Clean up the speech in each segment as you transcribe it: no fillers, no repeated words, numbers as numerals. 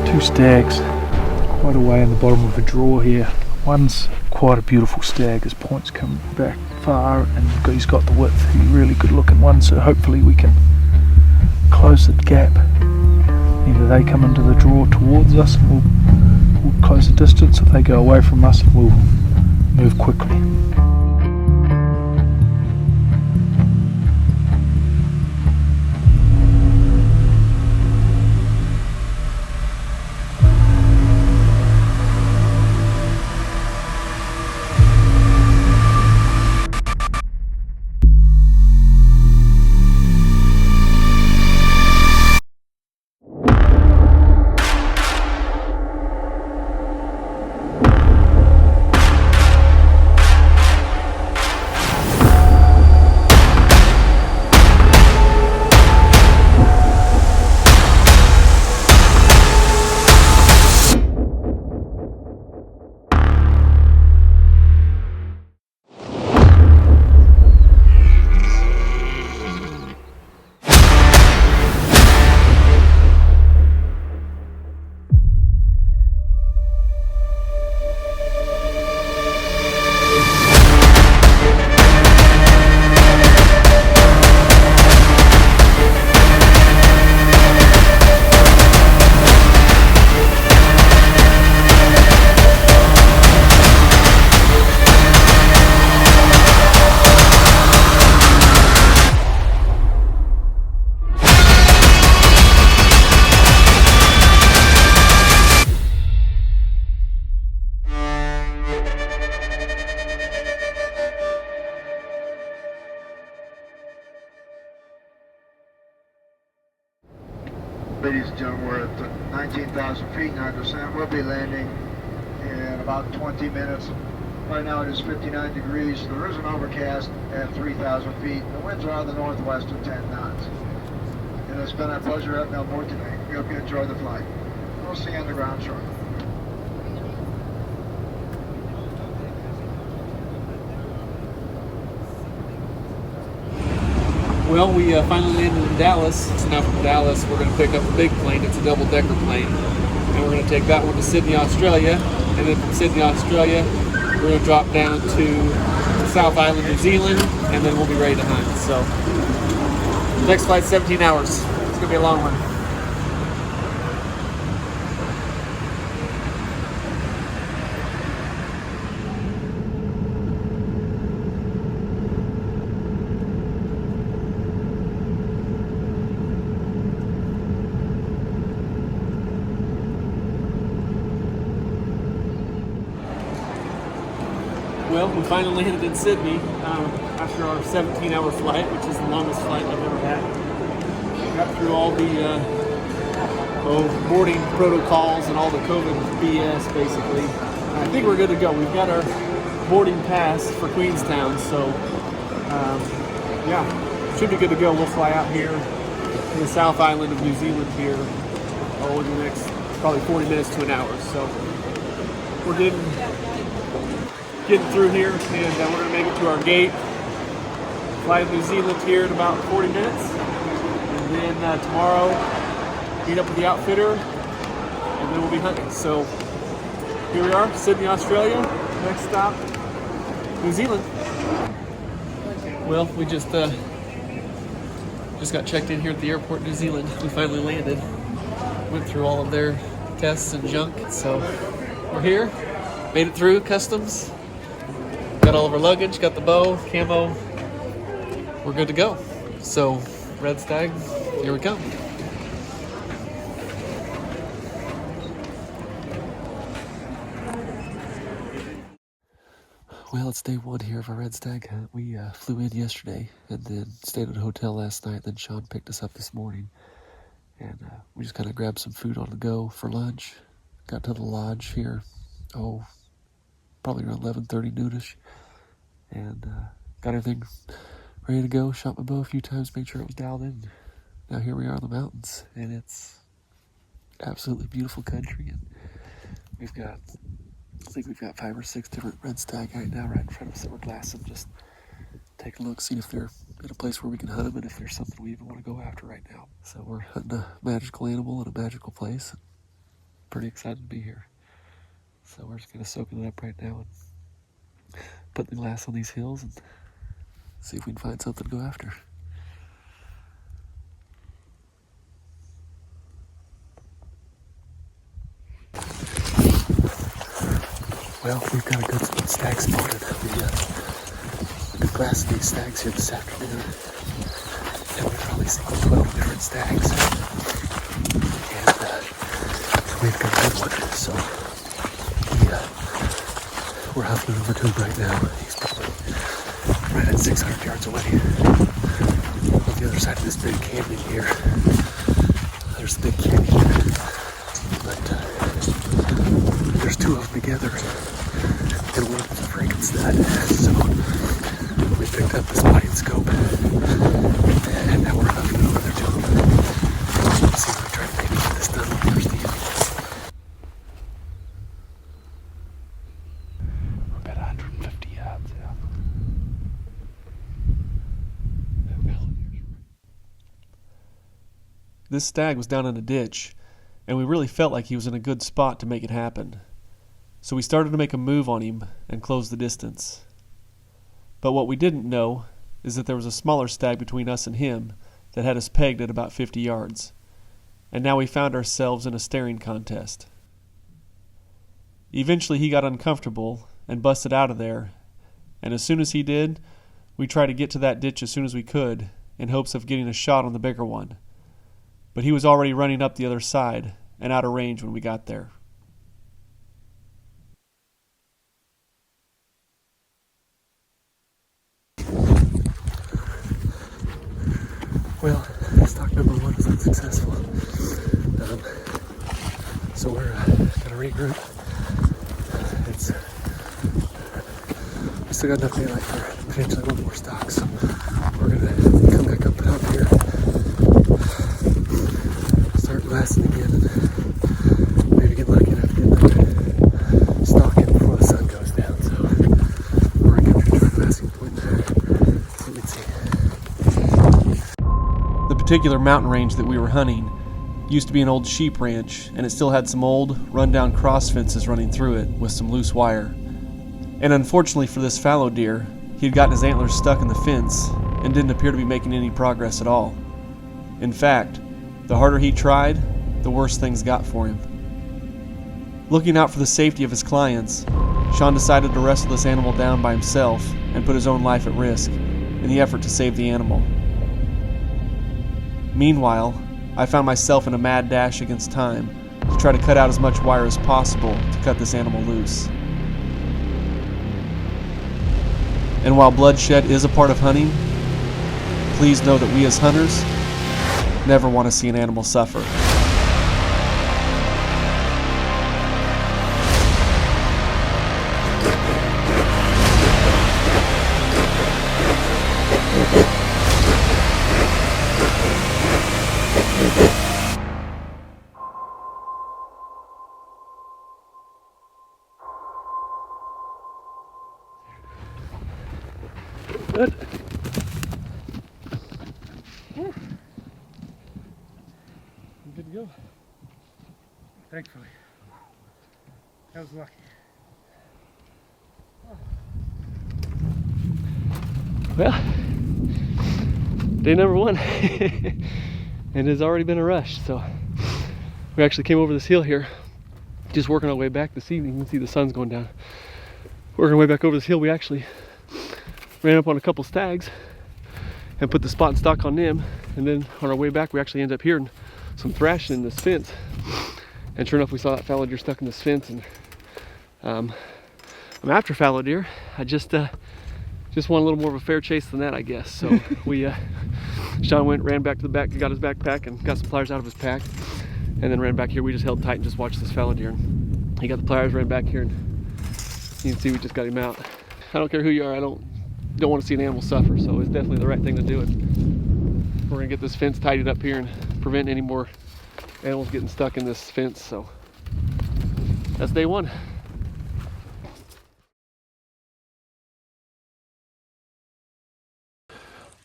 Two stags quite away in the bottom of a draw here. One's quite a beautiful stag, his points come back far and he's got the width. He's a really good looking one, so hopefully we can close the gap. Either they come into the draw towards us and we'll close the distance, if they go away from us we'll move quickly. Ladies and gentlemen, we're at 19,000 feet, 9%. We'll be landing in about 20 minutes. Right now it is 59 degrees. There is an overcast at 3,000 feet. The winds are out of the northwest at 10 knots. And it's been our pleasure having you on board today. We hope you enjoy the flight. We'll see you on the ground shortly. Well, we finally landed in Dallas, so now from Dallas we're going to pick up a big plane. It's a double-decker plane, and we're going to take that one to Sydney, Australia, and then from Sydney, Australia, we're going to drop down to the South Island, New Zealand, and then we'll be ready to hunt. So, the next flight's 17 hours. It's going to be a long one. Well, we finally landed in Sydney after our 17-hour flight, which is the longest flight I've ever had. We got through all the boarding protocols and all the COVID BS, basically. I think we're good to go. We've got our boarding pass for Queenstown, so yeah, should be good to go. We'll fly out here to the South Island of New Zealand here in the next probably 40 minutes to an hour. So we're getting through here, and we're going to make it to our gate. Fly to New Zealand here in about 40 minutes, and then tomorrow meet up with the outfitter, and then we'll be hunting. So here we are, Sydney, Australia. Next stop, New Zealand. Well, we just got checked in here at the airport in New Zealand. We finally landed. Went through all of their tests and junk, so we're here. Made it through customs. Got all of our luggage, got the bow, camo. We're good to go. So, Red Stag, here we come. Well, it's day one here of our Red Stag hunt. We flew in yesterday and then stayed at a hotel last night. Then Sean picked us up this morning. And we just kind of grabbed some food on the go for lunch. Got to the lodge here, probably around 11:30 noonish, and got everything ready to go. Shot my bow a few times, made sure it was dialed in. Now here we are in the mountains, and it's absolutely beautiful country. And we've got, I think we've got 5 or 6 different red stag right now, right in front of us that we're glassing. Just take a look, see if they're in a place where we can hunt them, and if there's something we even want to go after right now. So we're hunting a magical animal in a magical place. Pretty excited to be here. So we're just kind of soaking it up right now and putting the glass on these hills and see if we can find something to go after. Well, we've got a good stag spotted. We've been glassing these stags here this afternoon, and we've probably seen 12 different stags. And we've got a good one, so we're huffing over to him right now. He's probably right at 600 yards away. On the other side of this big canyon here, there's the big canyon, but there's 2 of them together, and one of them's a freaking stud. So we picked up this body and scope, and now we're huffing over there to him. Let's see if we try to maybe get this done on Thursday evening. We're about 150 yards out. This stag was down in a ditch, and we really felt like he was in a good spot to make it happen. So we started to make a move on him and close the distance. But what we didn't know is that there was a smaller stag between us and him that had us pegged at about 50 yards. And now we found ourselves in a staring contest. Eventually he got uncomfortable and busted out of there, and as soon as he did, we tried to get to that ditch as soon as we could in hopes of getting a shot on the bigger one. But he was already running up the other side and out of range when we got there. Well, stock number 1 was unsuccessful. So we're gonna regroup. We still got enough daylight for potentially 1 more stock, so we're gonna come back up and up here, start glassing again, and maybe get lucky enough to get another stock in before the sun goes down. So we're gonna go to a glassing point there, see what we can see. The particular mountain range that we were hunting used to be an old sheep ranch, and it still had some old, run-down cross fences running through it with some loose wire. And unfortunately for this fallow deer, he'd gotten his antlers stuck in the fence and didn't appear to be making any progress at all. In fact, the harder he tried, the worse things got for him. Looking out for the safety of his clients, Sean decided to wrestle this animal down by himself and put his own life at risk in the effort to save the animal. Meanwhile, I found myself in a mad dash against time to try to cut out as much wire as possible to cut this animal loose. And while bloodshed is a part of hunting, please know that we as hunters never want to see an animal suffer. Good. Good to go. Thankfully. That was lucky. Well, day number 1 and it's already been a rush. So we actually came over this hill here, just working our way back this evening. You can see the sun's going down. Working our way back over this hill, we actually ran up on a couple stags and put the spot and stock on them, and then on our way back we actually ended up hearing some thrashing in this fence, and sure enough we saw that fallow deer stuck in this fence. And I'm after fallow deer. I just want a little more of a fair chase than that, I guess. So Sean ran back to the back, got his backpack and got some pliers out of his pack, and then ran back here. We just held tight and just watched this fallow deer. And he got the pliers, ran back here, and You can see we just got him out. I don't care who you are, I don't want to see an animal suffer, so it's definitely the right thing to do. We're gonna get this fence tidied up here and prevent any more animals getting stuck in this fence. So that's day one.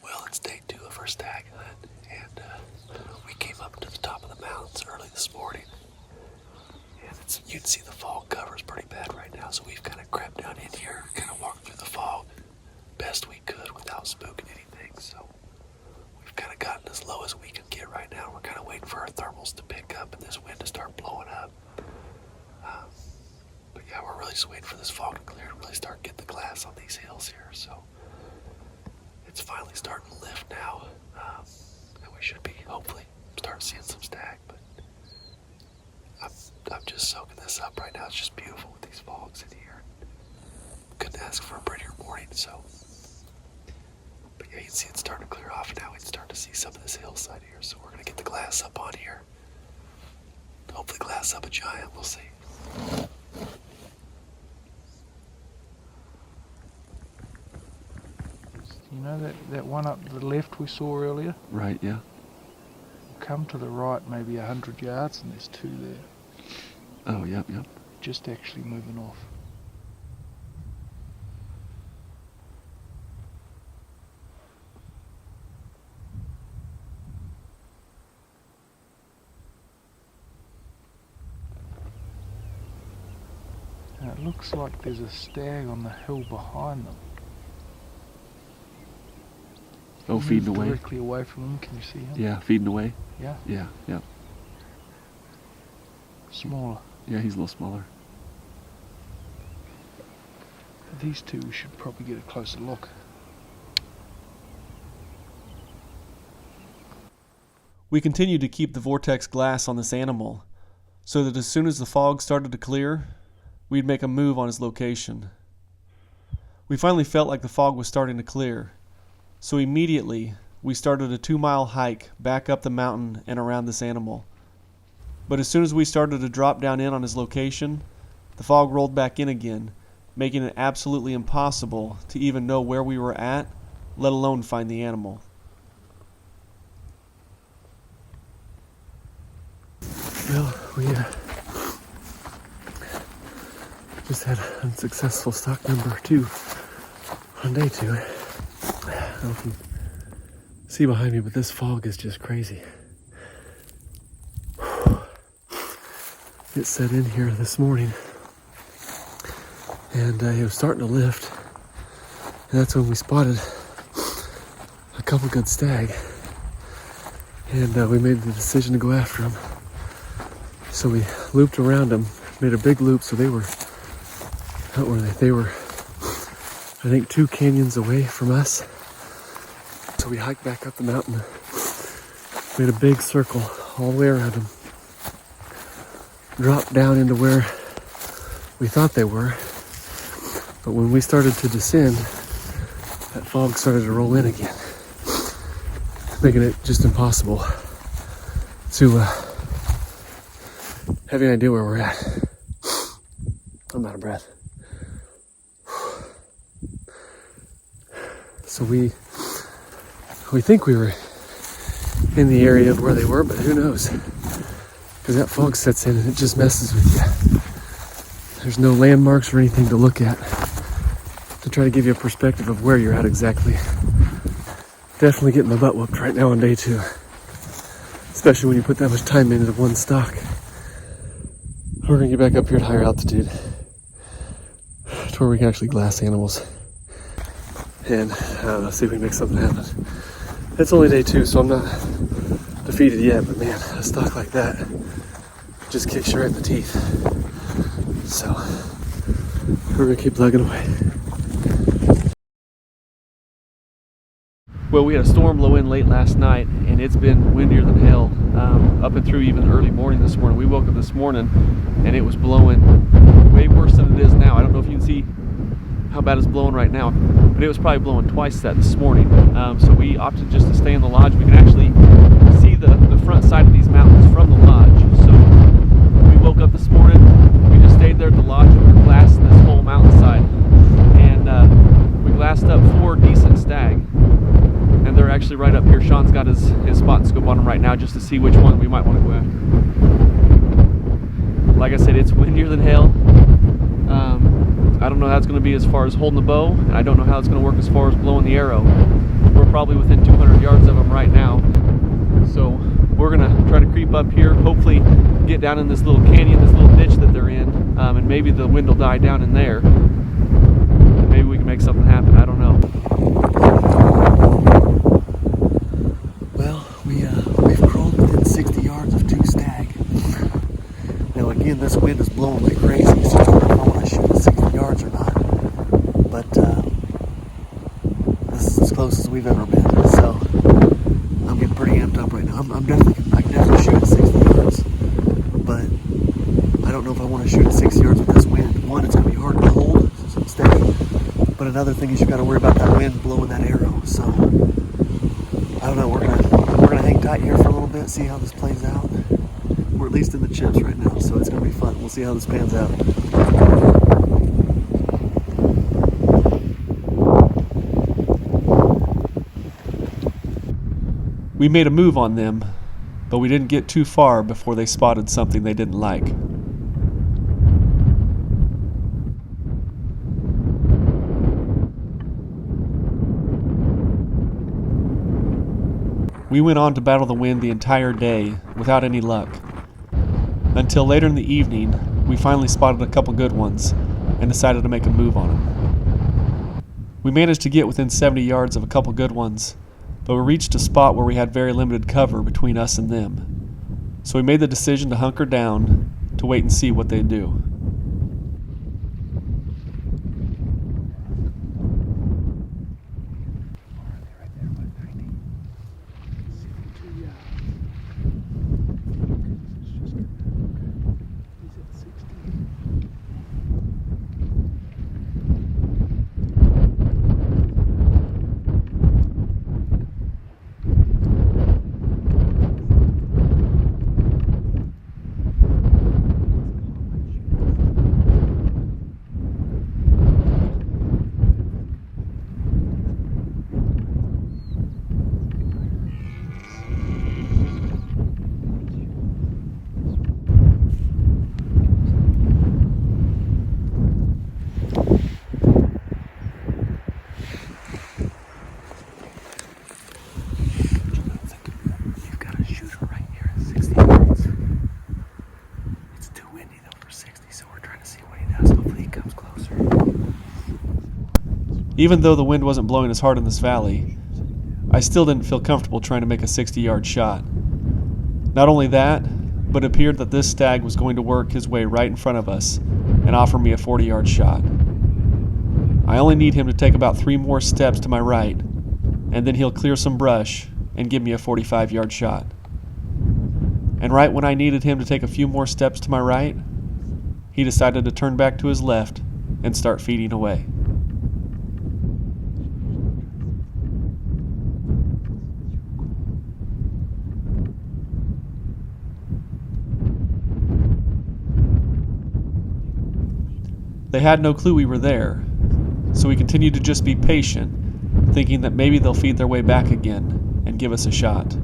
Well, it's day 2 of our stag hunt, and we came up to the top of the mountains early this morning. And you can see the fog cover is pretty bad right now, so we've kind of crept down in here, kind of walked through the fog best we could without spooking anything. So we've kind of gotten as low as we can get right now. We're kind of waiting for our thermals to pick up and this wind to start blowing up. But yeah, we're really just waiting for this fog to clear and really start getting the glass on these hills here. So it's finally starting to lift now, and we should be hopefully start seeing some stag. But I'm just soaking this up right now. It's just beautiful with these fogs in here. Couldn't ask for a prettier morning. So, but yeah, you can see it's starting to clear off now. We can start to see some of this hillside here. So we're gonna get the glass up on here. Hopefully glass up a giant. We'll see. You know that one up to the left we saw earlier? Right, yeah. Come to the right maybe 100 yards and there's 2 there. Oh, yep. Just actually moving off. And it looks like there's a stag on the hill behind them. Oh, feeding away. Directly away from them, can you see him? Yeah, feeding away. Yeah? Yeah. Smaller. Yeah, he's a little smaller. These 2 we should probably get a closer look. We continued to keep the vortex glass on this animal so that as soon as the fog started to clear, we'd make a move on his location. We finally felt like the fog was starting to clear, so immediately we started a 2-mile hike back up the mountain and around this animal. But as soon as we started to drop down in on his location, the fog rolled back in again, making it absolutely impossible to even know where we were at, let alone find the animal. Well, we just had unsuccessful stock number 2 on day 2. I don't know if you see behind me, but this fog is just crazy. It set in here this morning, and it was starting to lift, and that's when we spotted a couple good stag, and we made the decision to go after them. So we looped around them, made a big loop, so they were, they were, I think 2 canyons away from us. So we hiked back up the mountain, made a big circle all the way around them, dropped down into where we thought they were. But when we started to descend, that fog started to roll in again, making it just impossible to have any idea where we're at. I'm out of breath. So we think we were in the area of where they were, but who knows? Because that fog sets in and it just messes with you. There's no landmarks or anything to look at to try to give you a perspective of where you're at exactly. Definitely getting my butt whooped right now on day 2. Especially when you put that much time into one stock. We're gonna get back up here at higher altitude to where we can actually glass animals. And I don't know, see if we can make something happen. It's only day 2, so I'm not defeated yet, but man, a stock like that just kicks you right in the teeth. So we're gonna keep plugging away. Well, we had a storm blow in late last night, and it's been windier than hell up and through even early morning this morning. We woke up this morning, and it was blowing way worse than it is now. I don't know if you can see how bad it's blowing right now, but it was probably blowing twice that this morning. So we opted just to stay in the lodge. We can actually see the front side of these mountains from the lodge. So we woke woke up this morning. We just stayed there at the lodge and we were glassing this whole mountainside. And we glassed up 4 decent stag. And they're actually right up here. Sean's got his spot and scope on them right now just to see which one we might want to go after. Like I said, it's windier than hell. I don't know how it's going to be as far as holding the bow, and I don't know how it's going to work as far as blowing the arrow. We're probably within 200 yards of them right now. So we're going to try to creep up here, hopefully get down in this little canyon, this little ditch that they're in, and maybe the wind will die down in there. And maybe we can make something happen. I don't know. Well, we've crawled within 60 yards of 2 stag. Now again, this wind is blowing like crazy, so I don't know if I want to shoot at 60 yards or not. But this is as close as we've ever been, so I'm getting pretty amped up right now. I can definitely shoot at 60 yards, but I don't know if I want to shoot at 60 yards with this wind. One, it's going to be hard to hold steady, but another thing is you got to worry about that wind blowing that arrow. So I don't know. We're gonna hang tight here for a little bit, see how this plays out. We're at least in the chips right now, so it's gonna be fun. We'll see how this pans out. We made a move on them, but we didn't get too far before they spotted something they didn't like. We went on to battle the wind the entire day without any luck. Until later in the evening, we finally spotted a couple good ones and decided to make a move on them. We managed to get within 70 yards of a couple good ones, but we reached a spot where we had very limited cover between us and them. So we made the decision to hunker down to wait and see what they'd do. Even though the wind wasn't blowing as hard in this valley, I still didn't feel comfortable trying to make a 60-yard shot. Not only that, but it appeared that this stag was going to work his way right in front of us and offer me a 40-yard shot. I only need him to take about 3 more steps to my right, and then he'll clear some brush and give me a 45-yard shot. And right when I needed him to take a few more steps to my right, he decided to turn back to his left and start feeding away. They had no clue we were there, so we continued to just be patient, thinking that maybe they'll feed their way back again and give us a shot.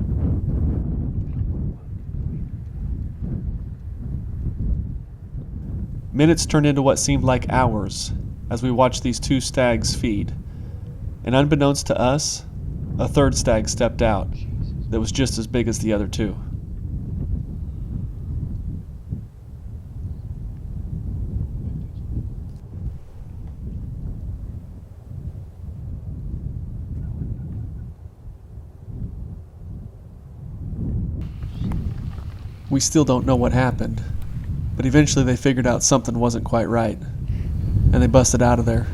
Minutes turned into what seemed like hours as we watched these 2 stags feed, and unbeknownst to us, a 3rd stag stepped out that was just as big as the other 2. We still don't know what happened, but eventually they figured out something wasn't quite right, and they busted out of there.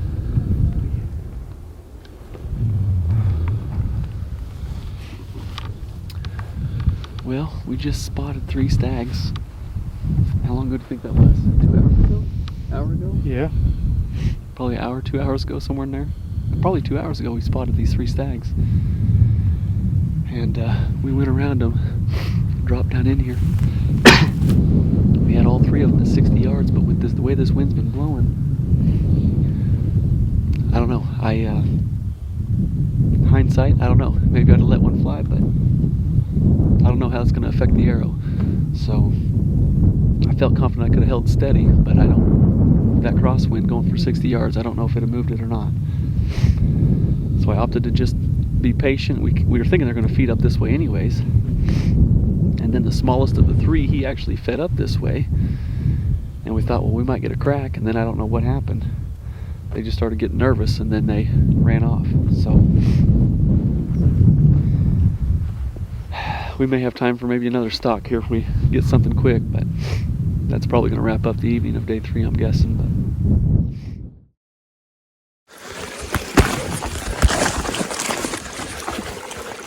Well, we just spotted 3 stags. How long ago do you think that was? 2 hours ago? Hour ago? Yeah. Probably an hour, 2 hours ago, somewhere in there. Probably 2 hours ago we spotted these 3 stags. And we went around them, dropped down in here. We had all three of them at 60 yards, but with the way this wind's been blowing, I don't know. Hindsight, I don't know. Maybe I'd have let one fly, but I don't know how it's going to affect the arrow. So I felt confident I could have held steady, but I don't. That crosswind going for 60 yards, I don't know if it had moved it or not. So I opted to just be patient. We were thinking they're going to feed up this way anyways. And then the smallest of the three, he actually fed up this way. And we thought, well, we might get a crack. And then I don't know what happened. They just started getting nervous and then they ran off. So we may have time for maybe another stock here if we get something quick, but that's probably going to wrap up the evening of day 3, I'm guessing. But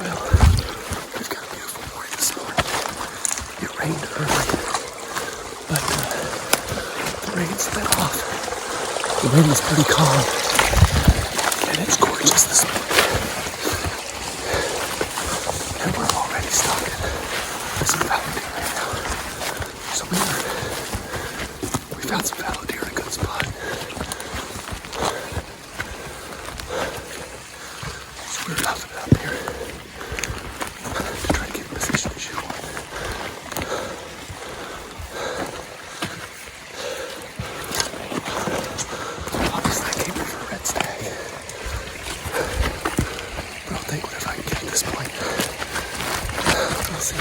well, we've got a beautiful morning this morning. It rained early, but the rain's let off. The wind is pretty calm, and it's gorgeous this morning. And we're already stalking some fallow deer right now. So we found some fallow deer in a good spot. So we're roughing it up here to try to get in position to shoot one. Obviously I came here for a red stag. But I'll take whatever I can get at this point. We'll see.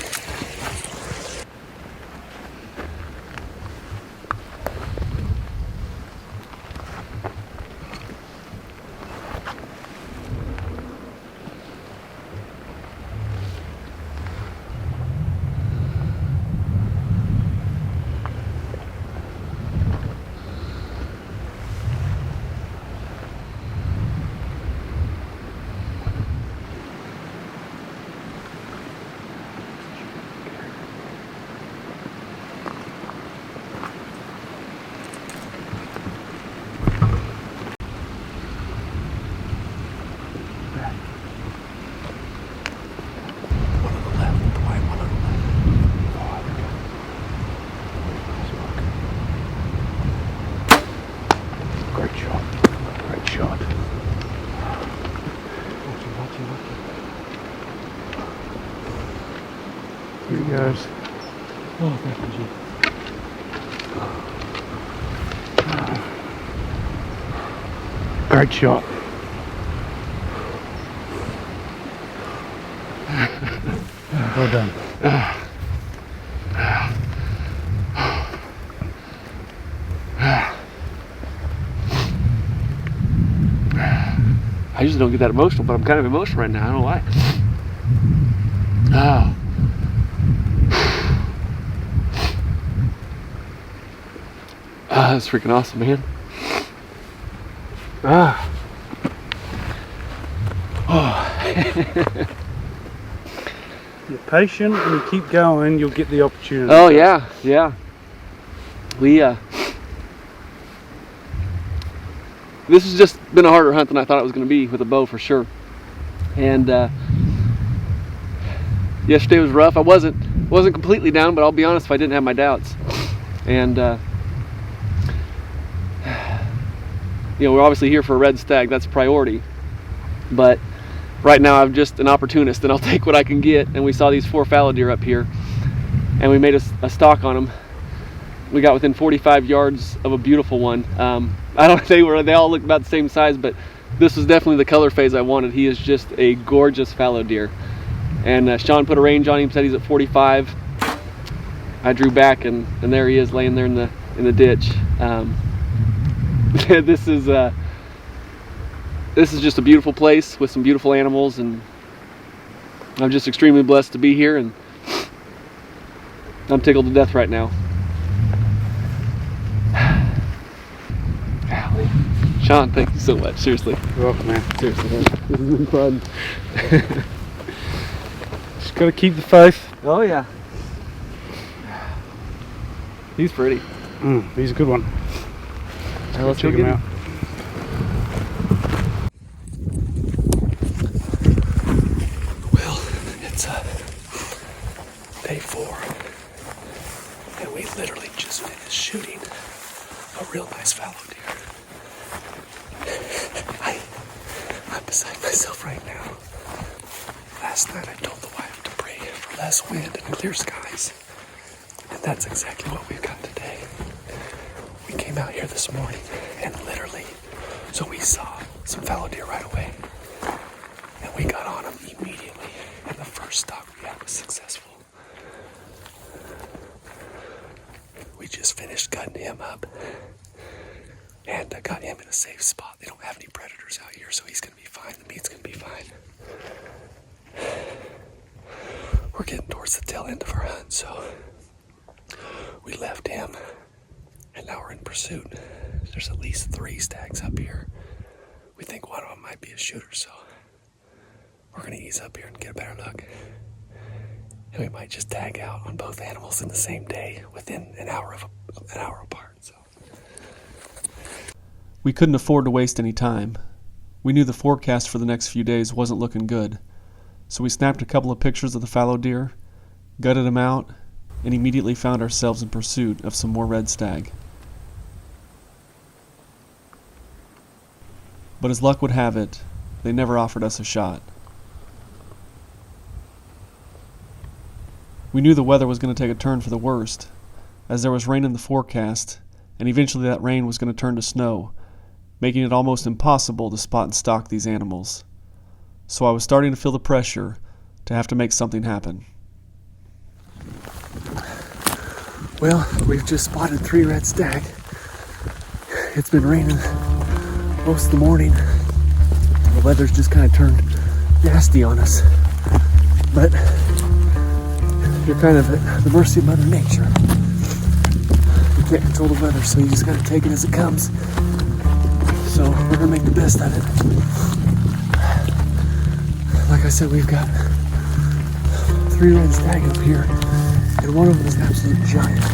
Great shot. Great shot. Here he goes. Oh, thank you. Great shot. Well done. I usually don't get that emotional, but I'm kind of emotional right now. I don't know why. Oh. Ah, that's freaking awesome, man. Ah. Oh. You're patient and you keep going, you'll get the opportunity. Oh yeah, yeah. This has just been a harder hunt than I thought it was going to be with a bow for sure. And yesterday was rough. I wasn't completely down, but I'll be honest, if I didn't have my doubts. And you know, we're obviously here for a red stag. That's priority. But right now I'm just an opportunist and I'll take what I can get. And we saw these 4 fallow deer up here and we made a stalk on them. We got within 45 yards of a beautiful one. I don't know, they all look about the same size, but this was definitely the color phase I wanted. He is just a gorgeous fallow deer. And Sean put a range on him, said he's at 45. I drew back and there he is laying there in the ditch. This is just a beautiful place with some beautiful animals, and I'm just extremely blessed to be here, and I'm tickled to death right now. Golly. Sean, thank you so much. Seriously. You're welcome, man. Seriously, man. This has been fun. Just gotta keep the faith. Oh yeah. He's pretty. He's a good one. Now let's check go him get out. Well, it's day 4, and we literally just finished beside myself right now. Last night I told the wife to pray for less wind and clear skies. And that's exactly what we've got today. We came out here this morning and literally, so we saw some fallow deer right away. And we got on them immediately. And the first stalk we had was successful. We just finished cutting him up. And I got him in a safe spot. They don't have any predators out here, so he's going to be fine. The meat's going to be fine. We're getting towards the tail end of our hunt, so we left him, and now we're in pursuit. There's at least 3 stags up here. We think one of them might be a shooter, so we're going to ease up here and get a better look. And we might just tag out on both animals in the same day within an hour apart. So we couldn't afford to waste any time. We knew the forecast for the next few days wasn't looking good, so we snapped a couple of pictures of the fallow deer, gutted them out, and immediately found ourselves in pursuit of some more red stag. But as luck would have it, they never offered us a shot. We knew the weather was going to take a turn for the worst, as there was rain in the forecast, and eventually that rain was going to turn to snow, making it almost impossible to spot and stalk these animals. So I was starting to feel the pressure to have to make something happen. Well, we've just spotted 3 red stag. It's been raining most of the morning. The weather's just kind of turned nasty on us. But you're kind of at the mercy of Mother Nature. You can't control the weather, so you just gotta take it as it comes. So we're gonna make the best of it. Like I said, we've got 3 red stag up here, and one of them is an absolute giant.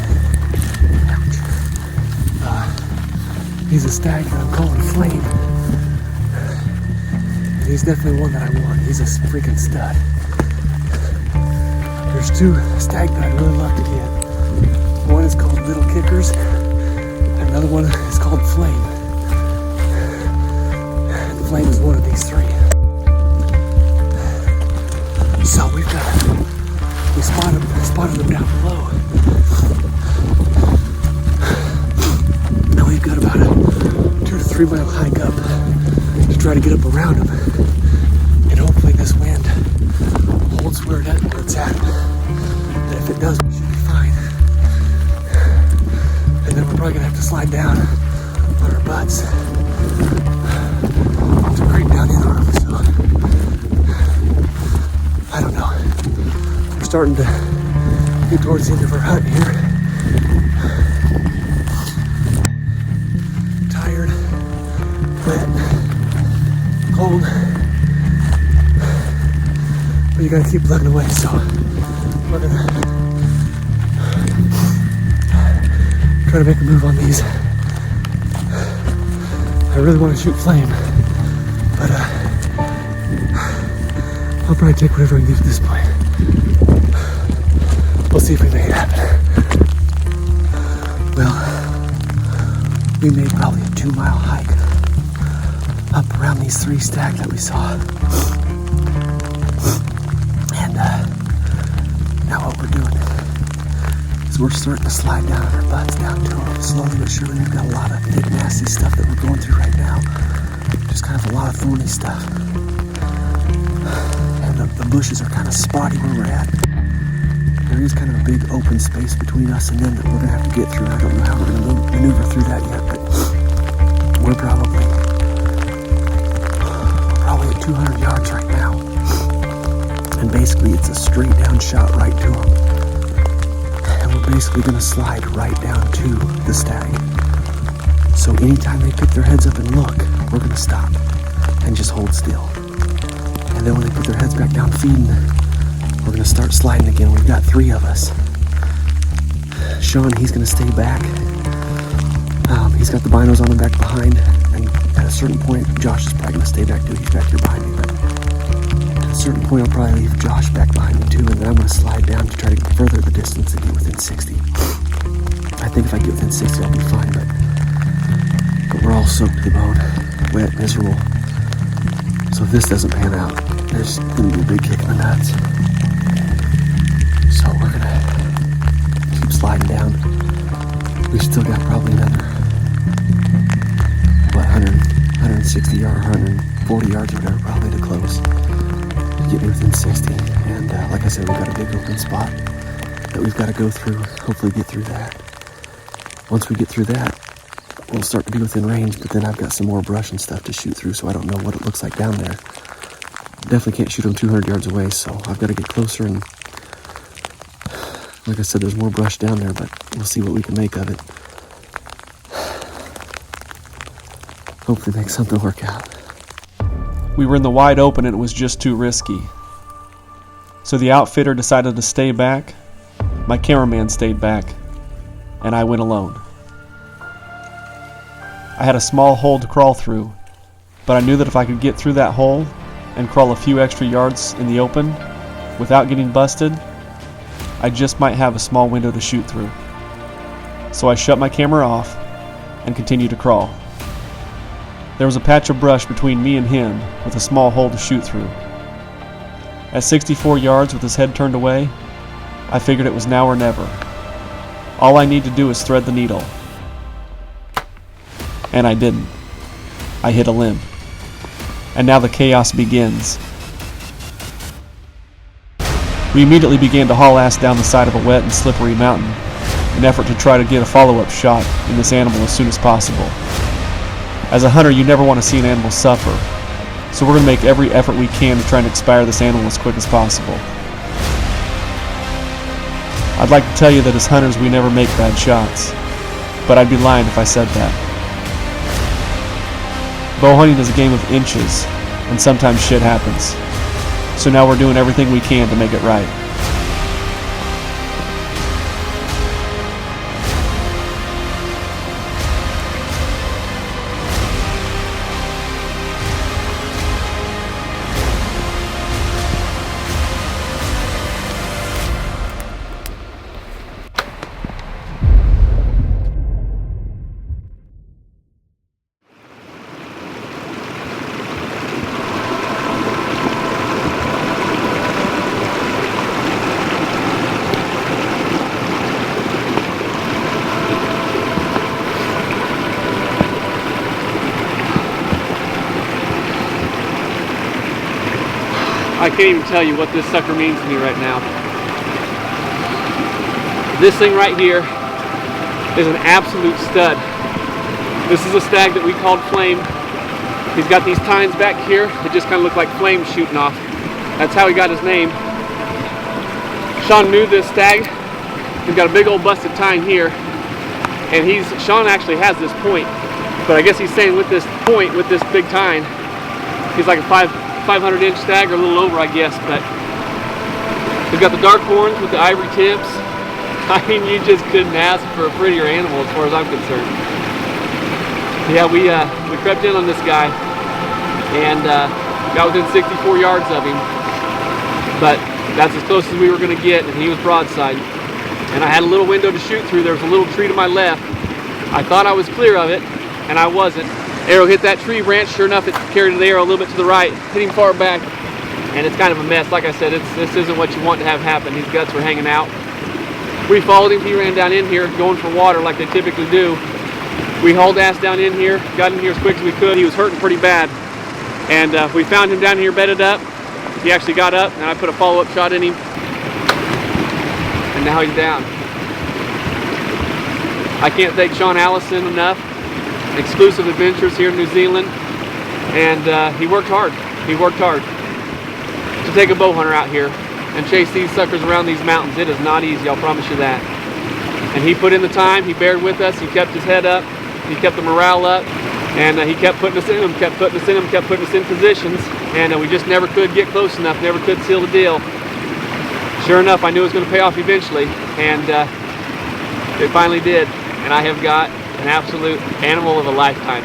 He's a stag that I'm calling Flame. And he's definitely one that I want. He's a freaking stud. There's 2 stag that I'd really love to get. One is called Little Kickers, and another one is called Flame. And Flame is one of these 3. So we spotted them down below. Now we've got about a 2 to 3 mile hike up to try to get up around them. And hopefully this wind holds where it's at. And if it does, we should be fine. And then we're probably gonna have to slide down on our butts. It's a creep down in on them, so I don't know. We're starting to get towards the end of our hunt here. Tired, wet, cold. But you gotta keep plugging away, so we're gonna try to make a move on these. I really want to shoot Flame, but I'll probably take whatever I can get at this point. We'll see if we make it happen. Well, we made probably a 2 mile hike up around these 3 stag that we saw. And now what we're doing is we're starting to slide down on our butts down to them. Slowly but surely, we've got a lot of thick, nasty stuff that we're going through right now. Just kind of a lot of thorny stuff. And the bushes are kind of spotty where we're at. There is kind of a big open space between us and them that we're going to have to get through. I don't know how we're going to maneuver through that yet, but we're probably at 200 yards right now. And basically it's a straight down shot right to them. And we're basically going to slide right down to the stag. So anytime they pick their heads up and look, we're going to stop and just hold still. And then when they put their heads back down feeding, we're going to start sliding again. We've got 3 of us. Sean, he's going to stay back. He's got the binos on him back behind. And at a certain point, Josh is probably going to stay back too. He's back here behind me. But at a certain point, I'll probably leave Josh back behind me too. And then I'm going to slide down to try to further the distance and get within 60. I think if I get within 60, I'll be fine. But we're all soaked to the bone. Wet, miserable. So if this doesn't pan out, there's gonna be a big kick in the nuts. So we're gonna keep sliding down. We've still got probably another, 160 yards, 140 yards or whatever, probably to close. Get within 60. And like I said, we've got a big open spot that we've got to go through, hopefully get through that. Once we get through that, we'll start to be within range, but then I've got some more brush and stuff to shoot through, so I don't know what it looks like down there. Definitely can't shoot them 200 yards away, so I've got to get closer, and like I said, there's more brush down there, but we'll see what we can make of it. Hopefully make something work out. We were in the wide open and it was just too risky. So the outfitter decided to stay back, my cameraman stayed back, and I went alone. I had a small hole to crawl through, but I knew that if I could get through that hole and crawl a few extra yards in the open without getting busted, I just might have a small window to shoot through. So I shut my camera off and continued to crawl. There was a patch of brush between me and him with a small hole to shoot through. At 64 yards with his head turned away, I figured it was now or never. All I need to do is thread the needle. And I didn't. I hit a limb. And now the chaos begins. We immediately began to haul ass down the side of a wet and slippery mountain in an effort to try to get a follow-up shot in this animal as soon as possible. As a hunter, you never want to see an animal suffer, so we're going to make every effort we can to try and expire this animal as quick as possible. I'd like to tell you that as hunters we never make bad shots, but I'd be lying if I said that. Bow hunting is a game of inches, and sometimes shit happens, so now we're doing everything we can to make it right. I can't even tell you what this sucker means to me right now. This thing right here is an absolute stud. This is a stag that we called Flame. He's got these tines back here that just kind of look like flames shooting off. That's how he got his name. Sean knew this stag. He's got a big old busted tine here, and Sean actually has this point, but I guess he's saying with this point, with this big tine, he's like a 500-inch stag, or a little over, I guess. But he's got the dark horns with the ivory tips. I mean, you just couldn't ask for a prettier animal as far as I'm concerned. Yeah, we crept in on this guy and got within 64 yards of him, but that's as close as we were going to get, and he was broadside. And I had a little window to shoot through. There was a little tree to my left. I thought I was clear of it, and I wasn't. Arrow hit that tree branch. Sure enough, it carried the arrow a little bit to the right, hit him far back, and it's kind of a mess. Like I said, this isn't what you want to have happen. His guts were hanging out. We followed him. He ran down in here, going for water like they typically do. We hauled ass down in here, got in here as quick as we could. He was hurting pretty bad, and we found him down here bedded up. He actually got up, and I put a follow-up shot in him, and now he's down. I can't thank Sean Allison enough. Exclusive Adventures here in New Zealand, and he worked hard. He worked hard to take a bow hunter out here and chase these suckers around these mountains. It is not easy, I'll promise you that. And he put in the time, he bared with us, he kept his head up, he kept the morale up, and he kept putting us in them, kept putting us in them, kept putting us in positions, and we just never could get close enough, never could seal the deal. Sure enough, I knew it was going to pay off eventually, and it finally did, and I have got an absolute animal of a lifetime.